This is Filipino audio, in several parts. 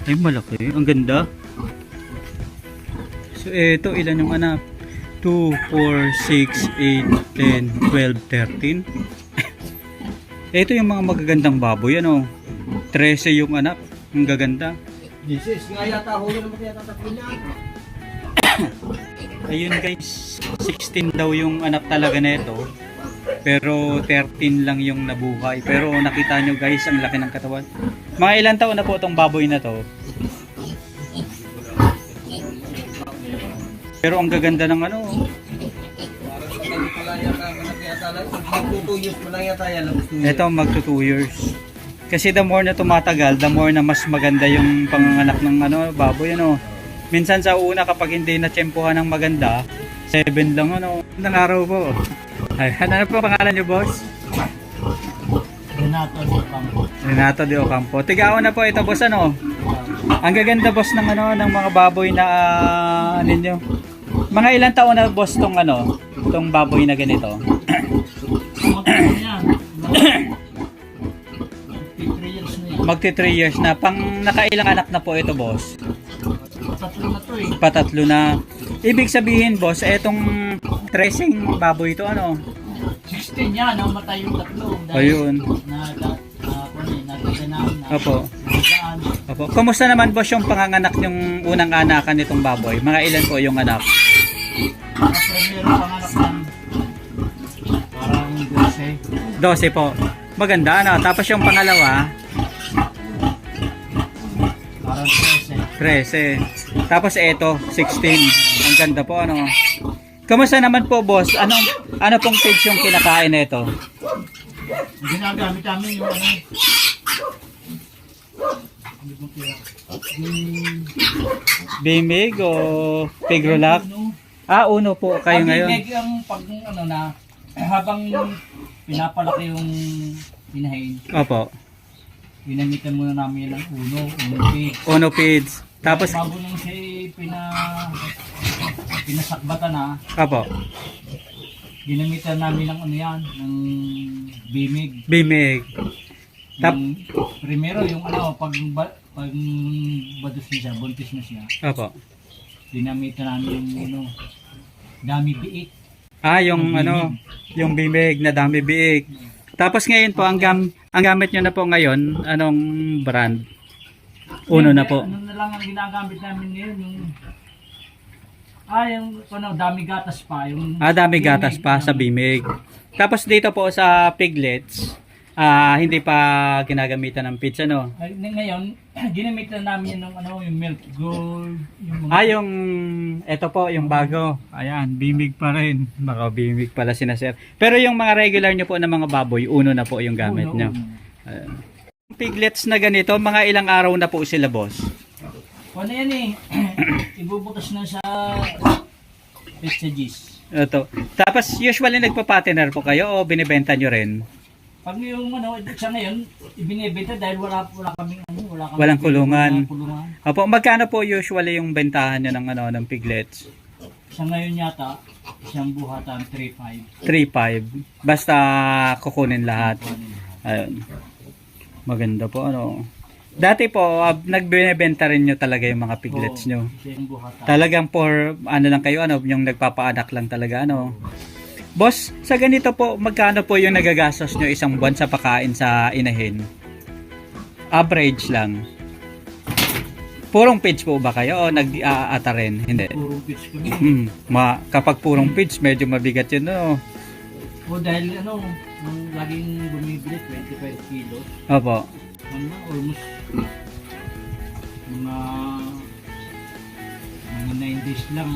Ay, malaki. Ang ganda. So, ito, ilan yung anak? 2, 4, 6, 8, 10, 12, 13. Ito yung mga magagandang baboy, ano? 13 yung anak. Ang gaganda. Jesus, nga yata huli naman kaya tatakbo niya. Ayun guys, 16 daw yung anak talaga nito. Pero 13 lang yung nabuhay. Pero nakita nyo guys, ang laki ng katawan. Mga ilang taon na po itong baboy na to. Pero ang gaganda ng ano. Ito magto 2 years. Kasi the more na tumatagal, the more na mas maganda yung panganganak ng ano, baboy ano. Minsan sa una kapag hindi na tsempuhan ng maganda, 7 lang ano. Ng araw po. Ay, ano po pangalan niyo, boss? Renato de Ocampo. Renato de Ocampo. Tigaon na po ito, boss ano. Ang gaganda boss ng ano ng mga baboy na ano niyo. Mga ilang taon na boss tong ano, tong baboy na ganito? Magti 3 years na. Pang nakailang anak na po ito, boss? Tatlo na to eh. Patatlo na. Ibig sabihin, boss, etong tracing baboy ito, ano? 16 yan, namatay yung tatlo. Ayun. Opo. Opo. Kumusta naman, boss, yung panganganak yung unang anakan nitong baboy? Mga ilan po yung anak? Primero panganak ng parang 12. 12 po. Maganda, ano? Tapos yung pangalawa, Parang 13. 13. Tapos eto, 16. Ang ganda po, ano? Kumusta naman po, boss? Ano pong feeds yung kinakain nito? Ginagamit namin yung ano. Bimig o Pigrolac? Ah, uno po kayo ngayon. Pag yung pag ano na, habang pinapalaki yung pinahin, Opo. ginamitan muna namin ng uno feed. Uno feeds. Tapos, Bago nung siya pinasakbatan na, opo. ginamitan namin ng ano yan, ng bimig. Bimig. Yung, primero yung ano, pag badus na siya, buntis na siya, Opo. ginamitan namin yung ano, dami biik. Ah, yung ano, yung bimig na dami biik. Tapos ngayon po, ang gamit nyo na po ngayon, anong brand? Uno na po. Ano na lang ang ginagamit namin ngayon, yung ano, dami gatas pa. Yung Ah, dami gatas pa sa bimig. Tapos dito po sa piglets, hindi pa ginagamitan ng feeds, ano? Ngayon, ginamitan namin yung ano, yung milk gold. Yung Yung, eto po, yung bago. Ayan, bimig pa rin. Baka bimig pala sina sir. Pero yung mga regular nyo po na mga baboy, uno na po yung gamit nyo. Ayan. Piglets na ganito, mga ilang araw na po sila, boss? Ano yan eh, ibubutas na sa pessages. Ito. Tapos usually nagpa-patiner po kayo o binibenta nyo rin? Pag yung ano, sa ngayon, ibinibenta dahil wala kaming ano, Walang kulungan. kulungan. Opo, magkano po usually yung bentahan nyo ng ano ng piglets? Sa ngayon yata, isang buhatan 3.5. 3.5. Basta kukunin lahat. Ayun. Maganda po ano. Dati po, nagbebenta rin nyo talaga yung mga piglets nyo. Isang buhatan. Talagang for ano lang kayo, ano, yung nagpapaanak lang talaga, ano. Boss, sa ganito po, magkano po yung nagagastos nyo isang buwan sa pakain sa inahin? Average lang. Purong feeds po ba kayo o nag-aata rin? Hindi. Puro pitch kami. Kapag purong feeds, medyo mabigat yun, no? O dahil ano, nung laging bumibili, 25 kilos. Opo. Ano, almost mga 9 days lang.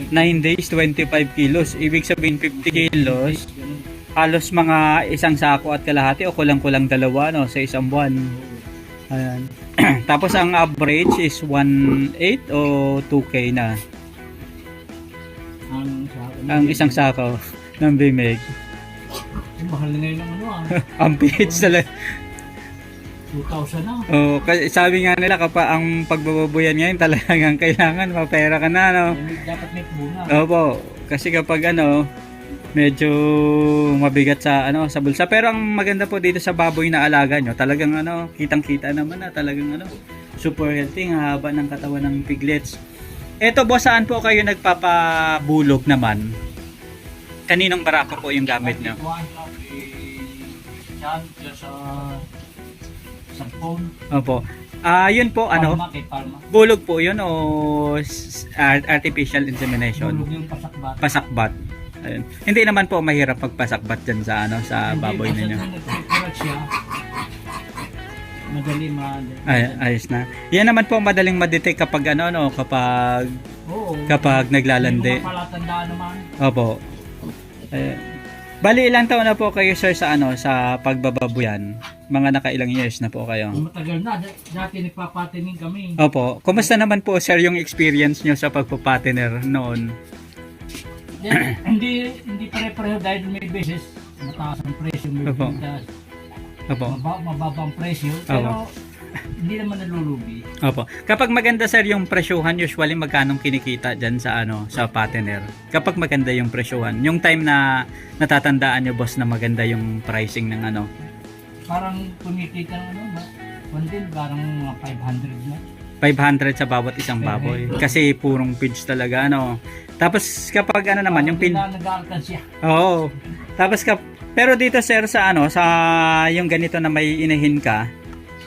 9 days, 25 kilos. Ibig sabihin 50 kilos. Ganun. Halos mga isang sako at kalahati o kulang-kulang dalawa, no, sa isang buwan. Ayan. Tapos ang average is 1.8 o 2K na. Ang isang sako ng bimig. Mahal na ngayon ang ano Ang feeds talaga. 2,000 na. Oh, kasi sabi nga nila kapag ang pagbababoyan ngayon talagang kailangan mapera ka na, no. Dapat may bunga. Opo, kasi kapag ano, medyo mabigat sa ano, sa bulsa. Pero ang maganda po dito sa baboy na alaga nyo, talagang ano, kitang-kita naman na talagang ano, Super healthy, ang haba ng katawan ng piglets. Eto boss, saan po kayo nagpapabulog naman? Kaninong barako po yung gamit nyo? Yan, sa phone. Opo. Yun po, Palma, kay Palma. bulog po yun o artificial insemination? Bulog yung pasakbat. Pasakbat. Ayun. Hindi naman po mahirap magpasakbat dyan sa sa baboy ninyo. Siya, madali. Ayos na. Yan naman po madaling ma-detect kapag kapag naglalandi. Yung mga palatandaan naman. Opo. Bali ilang taon na po kayo sir sa sa pagbababoyan? Mga nakailang years na po kayo? Matagal na. Dati nagpapatining kami. Opo. Kumusta naman po sir yung experience nyo sa pagpapatiner noon? Hindi pare-pareho dahil may beses mataas ang presyo, may Opo. bigas, Opo. mababang presyo, pero hindi naman nalulugi. Opo. Kapag maganda sir yung presyuhan, usually magkanong kinikita diyan sa sa patiner? Kapag maganda yung presyuhan, yung time na natatandaan nyo boss na maganda yung pricing ng Parang kumikita ng parang mga 500 na. 500 sa bawat isang baboy. Kasi purong feeds talaga Tapos kapag naman yung Hindi na nag-aalkansya. Oo. Tapos pero dito sir sa sa yung ganito na may inahin ka,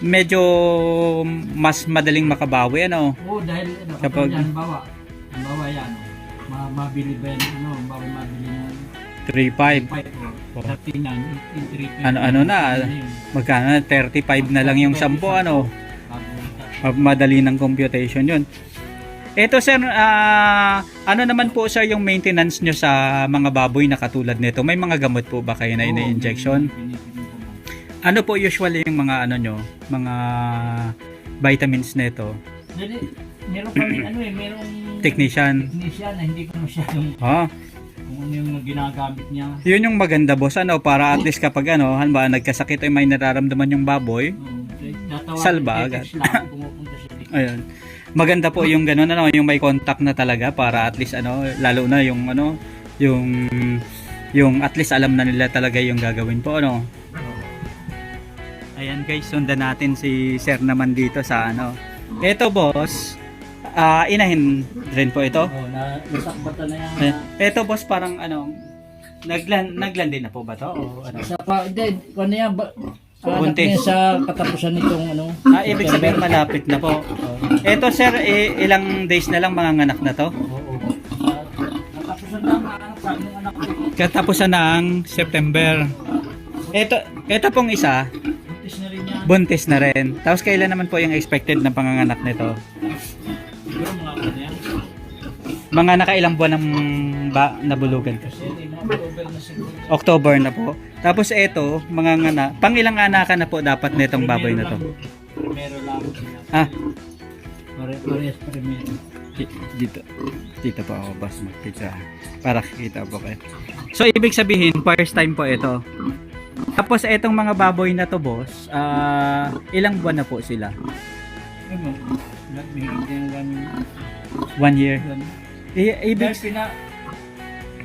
medyo mas madaling makabawi Oo, dahil Kapag- kapag yan, bawa yan, mabili ba yan, mabili ng 3.5. 5 dati yan, in 3 Magkano 35 na lang yung 10 madali ng computation yun. Ito sir, ano naman po sir yung maintenance nyo sa mga baboy na katulad nito? May mga gamot po ba kayo na ina-injection? Ano po usually yung mga mga vitamins nito? Meron kami merong Technician. na hindi ko masyadong kung ano yung ginagamit niya. Yun yung maganda boss, para at least kapag halimbawa nagkasakit ay may nararamdaman yung baboy, salba agad. Ayun. Maganda po yung gano'n yung may contact na talaga para at least lalo na yung yung at least alam na nila talaga yung gagawin po Ayan guys, sundan natin si sir naman dito sa Ito boss, inahin rin po ito. Nasakbatan na yan. Ito boss parang naglandi na po ba to o Sa pa, ano yan, anak Buntis. niya sa katapusan nitong ibig sabihin malapit na po. Ito sir, ilang days na lang manganganak na to? Oo. Katapusan na ang anak sa aming anak ko. Katapusan ng September. Ito pong isa, Buntis na rin yan. buntis na rin. Tapos kailan naman po yung expected na panganganak nito? Siguro mga ano yan. Mga nakailang buwan ng nabulugan ko. Kasi mga October na siguro. October na po. Tapos ito, manganganak. Pang ilang anakan na po dapat nitong baboy na to? Primero lang sila. Parehas primero. Dito po ako boss magpicture para kikita po kayo. So ibig sabihin first time po ito. Tapos etong mga baboy na to boss, ilang buwan na po sila? Ano? Mahigit din lang 1 year. Dahil Ibig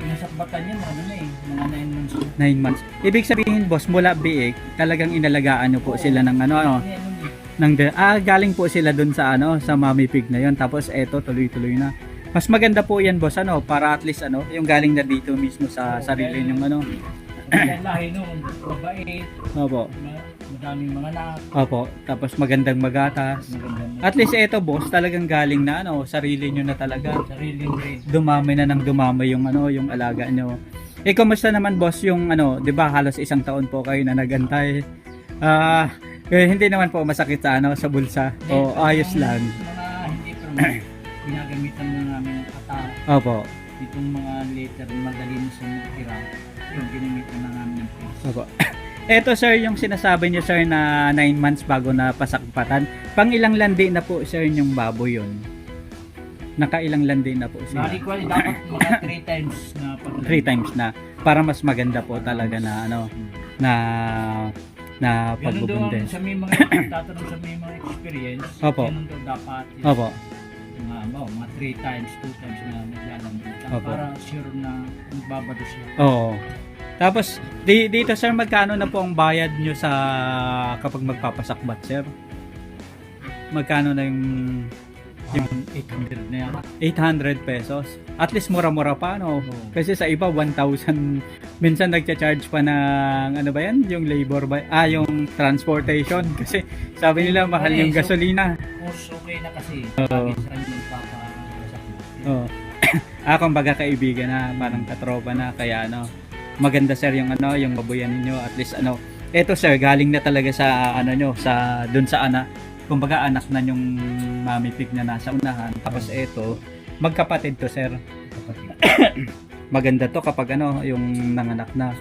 pinasakbatan niya mga 9 months. 9 months. Ibig sabihin boss, mula biik, talagang inalagaan nyo po sila ng galing po sila dun sa sa mommy pig na yon. Tapos eto tuloy-tuloy na. Mas maganda po yan boss para at least yung galing na dito mismo sa sarili yung Ang lahi nung babae, Opo. madaming mga anak. Opo. Tapos magandang magatas. At least eto boss, talagang galing na sarili nyo na talaga. Sariling grade. Dumami na ng dumami yung yung alaga nyo. Kumusta naman boss yung 'di ba halos isang taon po kayo na nagantay. Hindi naman po masakit sa sa bulsa. O ayos lang. Mga hindi pero ginagamitan na namin ng kata. Opo. Itong mga later madali na sa tira. Yung ginamitan na namin ng face. Opo. Eto sir, yung sinasabi niyo sir na 9 months bago na pasakpatan. Pang ilang landi na po sir yung baboy yun? Nakailang landi na po sila? Bali ko dapat mga 3 times na pag 3 times na para mas maganda po talaga na na ganun doon pagbubuntis. sa may mga tatanong sa may mga experience. Opo. Ganun doon dapat. Opo. Mga 3 times, 2 times na naglalambot. Opo. Para sure na magbabado siya. Oo. Tapos dito sir, magkano na po ang bayad nyo sa kapag magpapasakbat sir? magkano na yung Yung 800 na yan. 800 pesos. At least mura-mura pa, no? Oo. Kasi sa iba, 1,000. Minsan nagcha-charge pa ng, ano ba yan? Yung labor ba? Yung transportation. Kasi sabi nila, mahal yung gasolina. Mas okay na kasi. Oo. Lagi sa kanya magpapasok mo. Oo. Kumbaga kaibigan na, parang katropa na. Kaya ano, maganda sir yung ano, yung babuyan ninyo. At least ano, eto sir, galing na talaga sa ano nyo, sa, dun sa kumbaga anak na yung mami pig na nasa unahan. Tapos eto, magkapatid to sir. Maganda to kapag ano, yung nanganak na.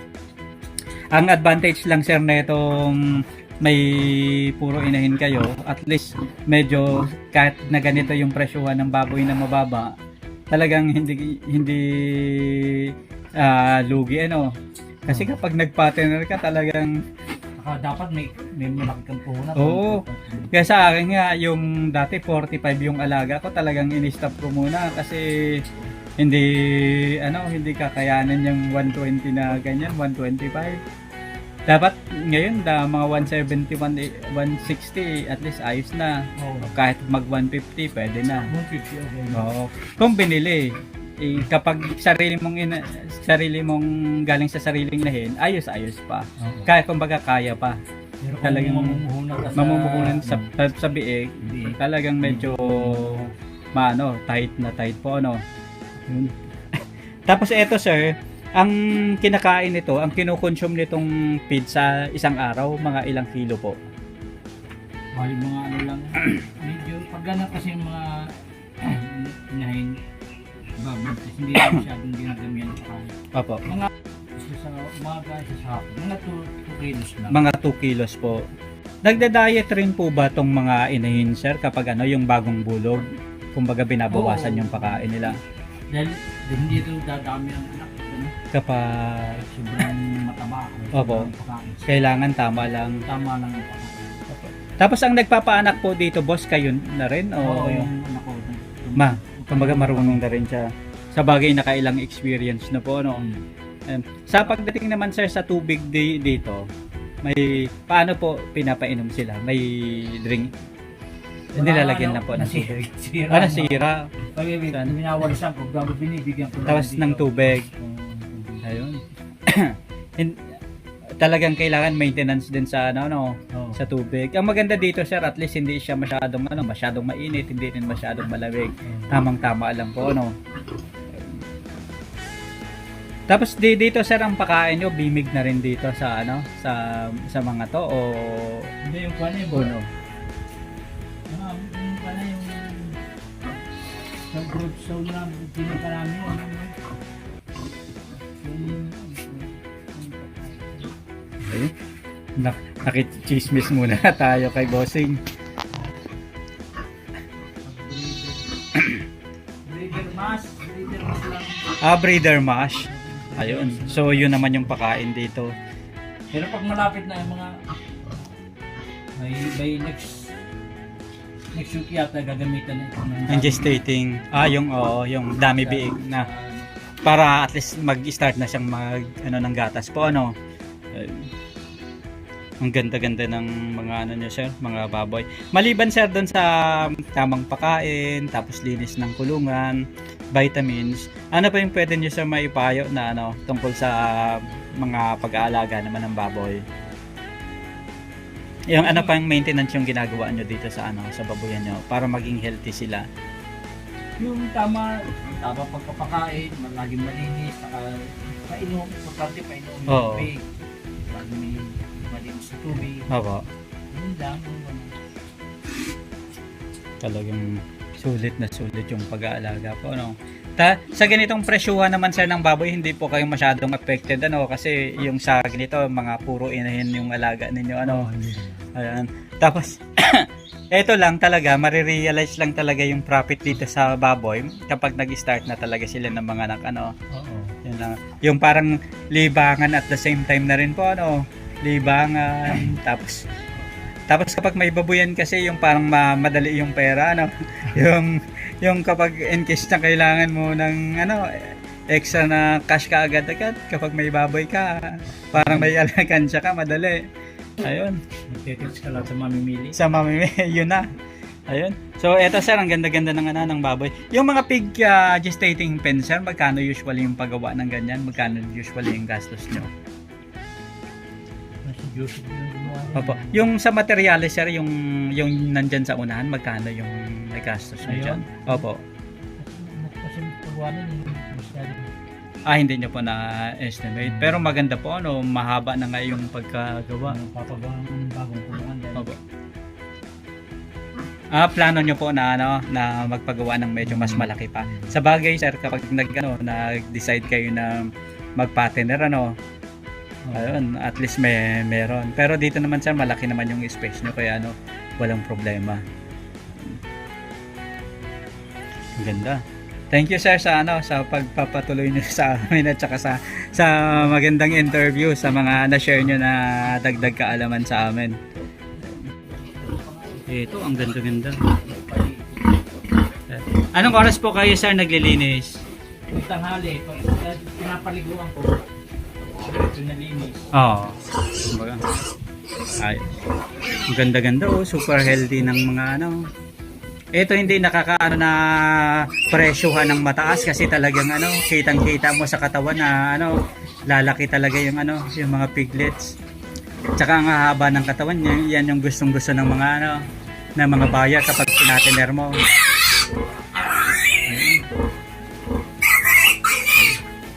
Ang advantage lang sir na itong may puro inahin kayo, at least medyo kahit na ganito yung presyuhan ng baboy na mababa, talagang hindi lugi ano. Kasi kapag nag-partner ka talagang Dapat may malaki kang puhunan. Oo. Kaya sa akin nga, yung dati 45 yung alaga ko, talagang in-stop ko muna kasi hindi kakayanan yung 120 na ganyan, 125. Dapat ngayon mga 170, 160 at least ayos na. Oo. Kahit mag 150 pwede na. 150 okay. Oo. Kung binili, kapag sarili mong galing sa sariling lahin, ayos pa. Oo. Kaya kumbaga kaya pa. Pero Talagang kung mamumuhunan sa biig, Biig. talagang medyo tight po ano. Yun. Tapos eto sir, ang kinakain nito, ang kinukonsume nitong feed sa isang araw, mga ilang kilo po? Bali mga ano lang. Medyo pag ganun kasi mga inahin babagtas, hindi na masyadong ginagamihan sa kain. Opo. Mga isa sa umaga, isa sa hapon. Mga 2 kilos lang. Mga 2 kilos po. Nagda-diet rin po ba tong mga inahin sir kapag yung bagong bulog? Kumbaga binabawasan Oo. yung pakain nila. Dahil hindi ito dadami ang anak. Ano? Kapag Sobrang mataba. Opo. Sobrang pakain. kailangan tama lang. Tama lang ang pakain. Tapos ang nagpapaanak po dito, boss, kayo na rin? Oo, O yung anak ko. kumbaga marunong na rin siya. Sa bagay nakailang experience na po, no? Sa pagdating naman sir sa tubig dito, may paano po pinapainom sila? May drink? Hindi lalagyan na po ng tubig. Nasira. Pag binawalisan ko, bago binibigyan ko. Tapos ng tubig. Ayun. Talagang kailangan maintenance din sa sa tubig. Ang maganda dito sir, at least hindi siya masyadong mainit, hindi rin masyadong malamig. Tamang-tama lang po, no. Tapos dito sir, ang pakain nyo bimig na rin dito sa sa mga to o Hindi yung kanya yung uno. Yung kanya yung sa group show na pinaka namin Ayun. Nakichismis muna tayo kay bossing. breeder mash lang. Breeder mash. Ayun. So yun naman yung pakain dito. Pero pag malapit na yung mga by next week yata gagamitan ito Yung gestating, yung dami biig na para at least mag-start na siyang ng gatas po Ayun. Ang ganda-ganda ng mga niya sir, mga baboy. Maliban sir doon sa tamang pakain, tapos linis ng kulungan, vitamins, ano pa yung pwede niyo sir maipayo na tungkol sa mga pag-aalaga naman ng baboy? Yung ano pa yung maintenance yung ginagawa niyo dito sa sa baboyan niyo para maging healthy sila? yung tama pagpapakain, laging malinis, saka painom, importante painom ng Oo. tubig. Lagi may malinis sa tubig. Opo. Yun lang. Talagang sulit na sulit yung pag-aalaga po, no? Sa ganitong presyuhan naman sir ng baboy, hindi po kayo masyadong affected, kasi yung sa ganito, mga puro inahin yung alaga ninyo, Ayan. Tapos, eto lang talaga, marirealize lang talaga yung profit dito sa baboy kapag nag-start na talaga sila ng mga anak, Oo. Yun lang. Yung parang libangan at the same time na rin po, libangan, tapos kapag may babuyan kasi yung parang madali yung pera, yung kapag in case na kailangan mo ng extra na cash ka agad-agad kapag may baboy ka, parang may alakansya ka, madali. Ayun. Magtitits ka lang sa mamimili. Sa yun na. Ayun. So, eto sir, ang ganda-ganda ng ng baboy. Yung mga pig gestating pen sir, magkano usually yung paggawa ng ganyan? Magkano usually yung gastos nyo? Kasi Joseph yung gumawa. Opo. Yung sa materials sir, yung nandyan sa unahan, magkano yung gastos nyo dyan? Opo. Kasi pagawa nun masyado. Hindi nyo po na-estimate. Pero maganda po, mahaba na nga yung pagkagawa. Papagawa ng bagong kulungan dahil Opo. Plano nyo po na na magpagawa ng medyo mas malaki pa. Sa bagay sir, kapag nag-decide kayo na mag-patiner ayun, at least meron. Pero dito naman sir, malaki naman yung space nyo kaya walang problema. Ang ganda. Thank you sir sa sa pagpapatuloy niyo sa amin at saka sa magandang interview, sa mga na-share niyo na dagdag kaalaman sa amin. Ito, ang ganda-ganda. Anong oras po kayo sir naglilinis? Yung tanghali, pag pinapaliguan ko, ito nalinis. Oo. Kumbaga. Ay. Ang ganda-ganda super healthy ng mga Ito hindi nakakaano na presyuhan ng mataas kasi talagang kitang-kita mo sa katawan na lalaki talaga yung yung mga piglets. Tsaka ang haba ng katawan niya, yan yung gustong-gusto ng mga ng mga buyer kapag tinatiner mo.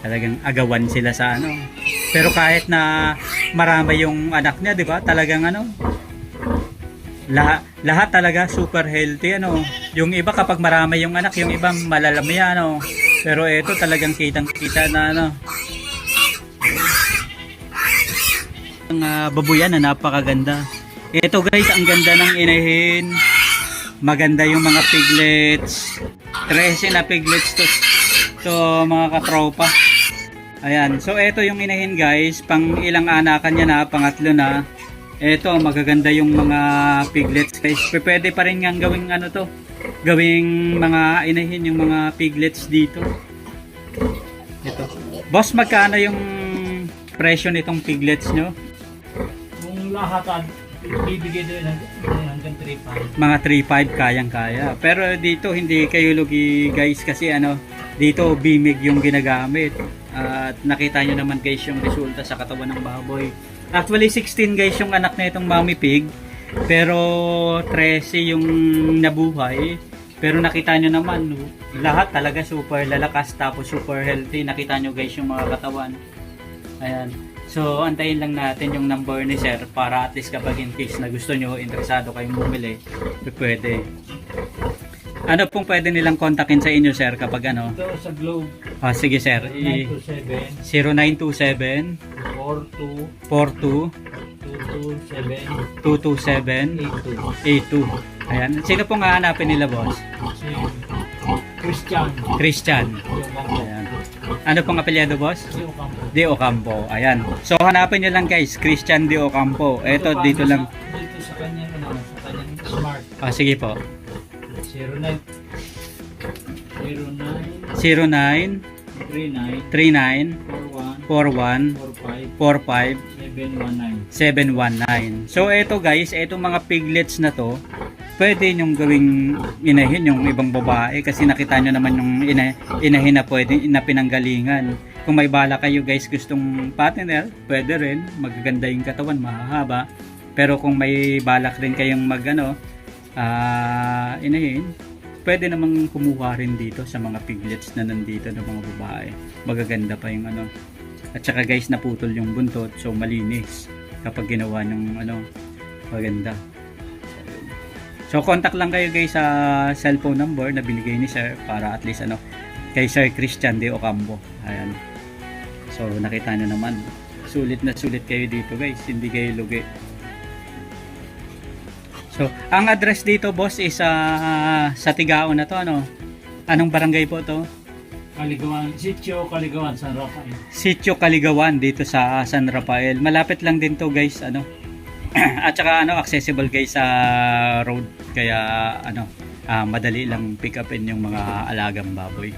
Talagang agawan sila sa Pero kahit na marami yung anak niya, 'di ba? Talagang lahat talaga super healthy Yung iba kapag marami yung anak, yung iba malalami Pero ito talagang kitang-kita na ang babuyan na napakaganda. Ito guys, ang ganda ng inahin. Maganda yung mga piglets. 13 na piglets to mga katropa. Ayan. So ito yung inahin guys. Pang ilang anakan niya na, pangatlo na. Ito, magaganda yung mga piglets guys. Pwede pa rin nga gawing gawing mga inahin yung mga piglets dito. Ito. Boss, magkano yung presyo nitong piglets nyo? Kung lahatan, bibigay doon hanggang 3.5. Mga 3.5 kayang-kaya. Pero dito hindi kayo lugi guys kasi dito bimig yung ginagamit. At nakita nyo naman guys yung resulta sa katawan ng baboy. Actually 16 guys yung anak na itong mommy pig. Pero 13 yung nabuhay. Pero nakita nyo naman lahat talaga super lalakas tapos super healthy. Nakita nyo guys yung mga katawan. Ayan. So, antayin lang natin yung number ni sir para at least kapag in case na gusto nyo, interesado kayong bumili, pwede. Ano pong pwede nilang kontakin sa inyo sir kapag Ito sa Globe. Sige sir. 0927 0927 42 227 227 82. Ayan. Sino pong hahanapin nila boss? Si Christian. Christian. Ayan. Ano pong apelyido boss? De Ocampo. Ayan. So hanapin nyo lang guys, Christian De Ocampo. Ito dito lang. Dito sa kanya sa kanyang smart. Sige po. 09 09 39 41 45 719. So ito guys, itong mga piglets na to, pwede nyong gawing inahin yung ibang babae kasi nakita nyo naman yung inahin na pwede na pinanggalingan. Kung may bala kayo guys gustong partner, pwede rin, magaganda yung katawan, mahahaba. Pero kung may balak rin kayong inahin, pwede namang kumuha rin dito sa mga piglets na nandito ng mga babae. Magaganda pa yung At saka guys, naputol yung buntot, so malinis kapag ginawa ng maganda. So contact lang kayo guys sa cellphone number na binigay ni sir para at least kay Sir Christian De Ocampo. Ayan. So nakita nyo naman, sulit na sulit kayo dito guys, hindi kayo lugi. So ang address dito boss is sa Tigaon na to Anong barangay po to? Caligawan, Sitio Caligawan, San Rafael. Sitio Caligawan dito sa San Rafael. Malapit lang din to guys, At saka accessible guys sa road kaya madali lang pick upin yung mga alagang baboy.